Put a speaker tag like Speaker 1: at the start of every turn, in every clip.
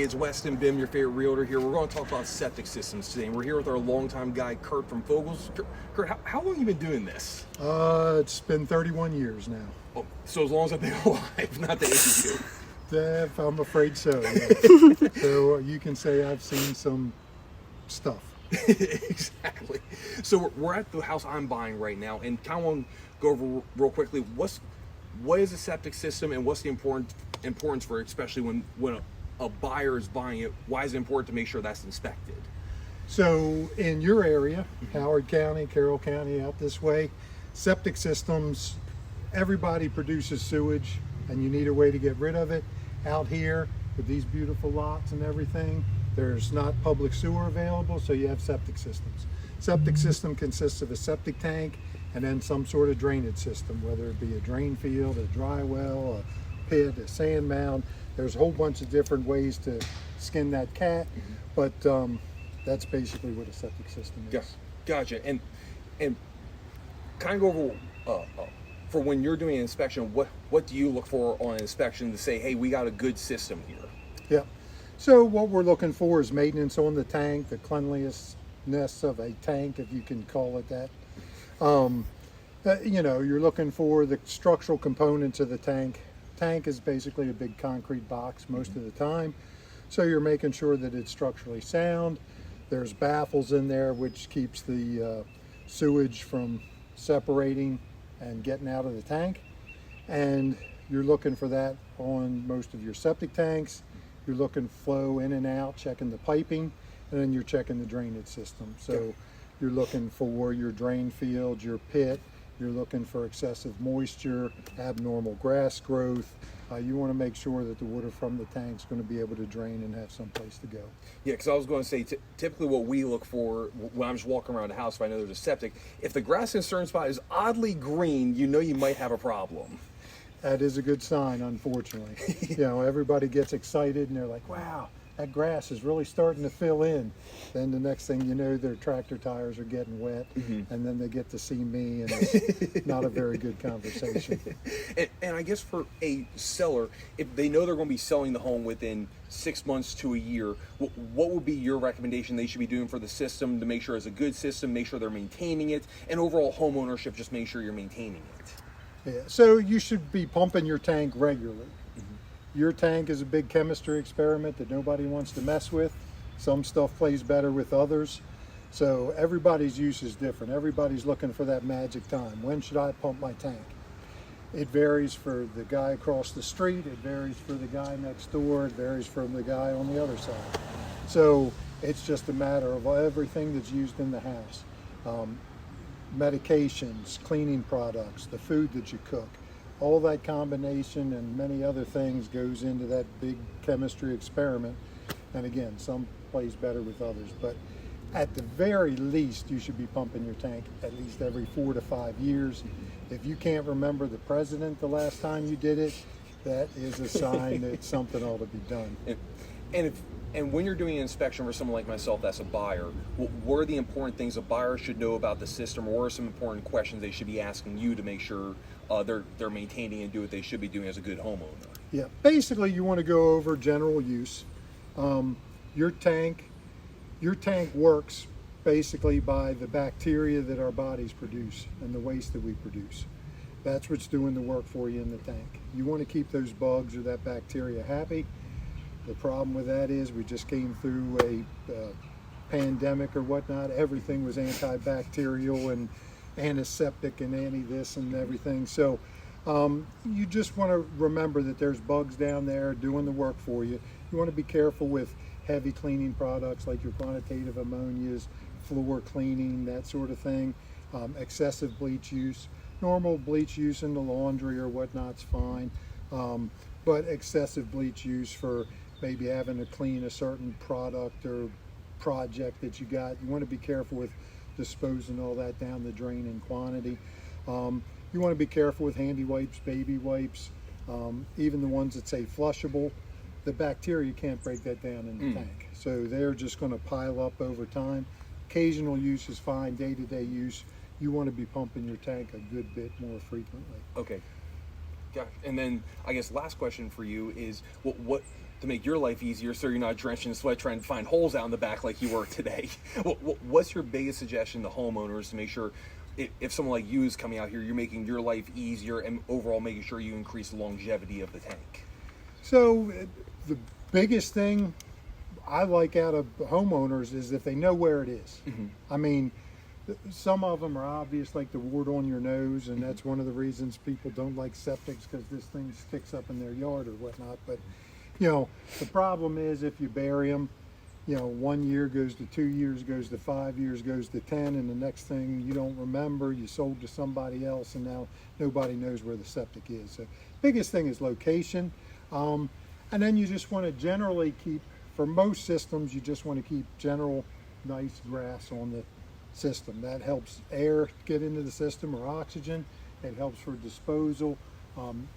Speaker 1: It's Weston Bim, your favorite realtor here. We're going to talk about septic systems today. And we're here with our longtime guy, Kurt from Fogels. Kurt, how long have you been doing this?
Speaker 2: It's been 31 years now.
Speaker 1: Oh, so as long as I've been alive, not the age.
Speaker 2: I'm afraid so. Yeah. So you can say I've seen some stuff.
Speaker 1: Exactly. So we're at the house I'm buying right now, and kind of want to go over real quickly what is a septic system and what's the importance for it, especially when a buyer is buying it. Why is it important to make sure that's inspected?
Speaker 2: So in your area, Howard County, Carroll County, out this way, septic systems, everybody produces sewage and you need a way to get rid of it. Out here with these beautiful lots and everything, there's not public sewer available, so you have septic systems. Septic system consists of a septic tank and then some sort of drainage system, whether it be a drain field, a dry well, a pit, a sand mound. There's a whole bunch of different ways to skin that cat, but that's basically what a septic system is.
Speaker 1: Yeah, gotcha. And kind of go over for when you're doing an inspection, what do you look for on an inspection to say, hey, we got a good system here?
Speaker 2: Yeah. So what we're looking for is maintenance on the tank, the cleanliness of a tank, if you can call it that. You know, you're looking for the structural components of the tank. Tank is basically a big concrete box most of the time. So you're making sure that it's structurally sound. There's baffles in there which keeps the sewage from separating and getting out of the tank. And you're looking for that on most of your septic tanks. You're looking flow in and out, checking the piping, and then you're checking the drainage system. So you're looking for your drain field, your pit. You're looking for excessive moisture, abnormal grass growth. You want to make sure that the water from the tank is going to be able to drain and have some place to go.
Speaker 1: Yeah, because I was going to say, typically what we look for when I'm just walking around the house, if I know there's a septic, if the grass in a certain spot is oddly green, you know you might have a problem.
Speaker 2: That is a good sign, unfortunately. You know, everybody gets excited and they're like, wow, that grass is really starting to fill in. Then the next thing you know, their tractor tires are getting wet, and then they get to see me, and it's not a very good conversation.
Speaker 1: And I guess for a seller, if they know they're going to be selling the home within 6 months to a year, what would be your recommendation they should be doing for the system to make sure it's a good system, make sure they're maintaining it, and overall home ownership, just make sure you're maintaining it?
Speaker 2: Yeah, so you should be pumping your tank regularly. Your tank is a big chemistry experiment that nobody wants to mess with. Some stuff plays better with others. So everybody's use is different. Everybody's looking for that magic time. When should I pump my tank? It varies for the guy across the street. It varies for the guy next door. It varies from the guy on the other side. So it's just a matter of everything that's used in the house. Medications, cleaning products, the food that you cook. All that combination and many other things goes into that big chemistry experiment. And again, some plays better with others, but at the very least, you should be pumping your tank at least every 4 to 5 years. If you can't remember the president the last time you did it, that is a sign that something ought to be done.
Speaker 1: And when you're doing an inspection for someone like myself that's a buyer, what are the important things a buyer should know about the system, or what are some important questions they should be asking you to make sure they're maintaining and do what they should be doing as a good homeowner?
Speaker 2: Yeah, basically you want to go over general use. Your tank works basically by the bacteria that our bodies produce and the waste that we produce. That's what's doing the work for you in the tank. You want to keep those bugs or that bacteria happy. The problem with that is we just came through a pandemic or whatnot. Everything was antibacterial and antiseptic and anti-this and everything. So you just want to remember that there's bugs down there doing the work for you. You want to be careful with heavy cleaning products like your quantitative ammonias, floor cleaning, that sort of thing. Excessive bleach use. Normal bleach use in the laundry or whatnot's fine. But excessive bleach use for maybe having to clean a certain product or project that you got. You want to be careful with disposing all that down the drain in quantity. You want to be careful with handy wipes, baby wipes, even the ones that say flushable. The bacteria can't break that down in the tank. So they're just going to pile up over time. Occasional use is fine, day-to-day use. You want to be pumping your tank a good bit more frequently.
Speaker 1: Okay. Gosh. And then I guess last question for you is what to make your life easier so you're not drenched in sweat trying to find holes out in the back like you were today. What's your biggest suggestion to homeowners to make sure if someone like you is coming out here, you're making your life easier and overall making sure you increase the longevity of the tank?
Speaker 2: So the biggest thing I like out of homeowners is if they know where it is. I mean, some of them are obvious, like the wart on your nose, and that's one of the reasons people don't like septics, because this thing sticks up in their yard or whatnot. But you know, the problem is if you bury them, you know, 1 year goes to 2 years, goes to 5 years, goes to 10, and the next thing you don't remember, you sold to somebody else, and now nobody knows where the septic is. So biggest thing is location, and then you just want to generally keep, for most systems, you just want to keep general nice grass on the system. That helps air get into the system, or oxygen. It helps for disposal.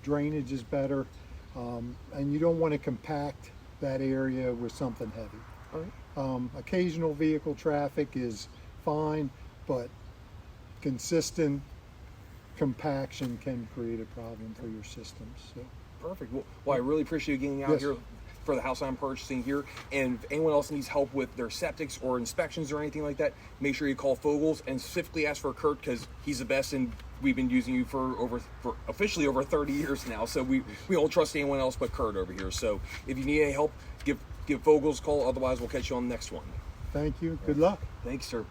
Speaker 2: Drainage is better, and you don't want to compact that area with something heavy.
Speaker 1: All right.
Speaker 2: Occasional vehicle traffic is fine, but consistent compaction can create a problem for your systems. So.
Speaker 1: Perfect. Well, I really appreciate you getting out here for the house I'm purchasing here. And if anyone else needs help with their septics or inspections or anything like that, make sure you call Fogels and specifically ask for Kurt, because he's the best, and we've been using you for officially over 30 years now. So we don't trust anyone else but Kurt over here. So if you need any help, give Fogels a call. Otherwise, we'll catch you on the next one.
Speaker 2: Thank you. Good luck.
Speaker 1: Thanks, sir.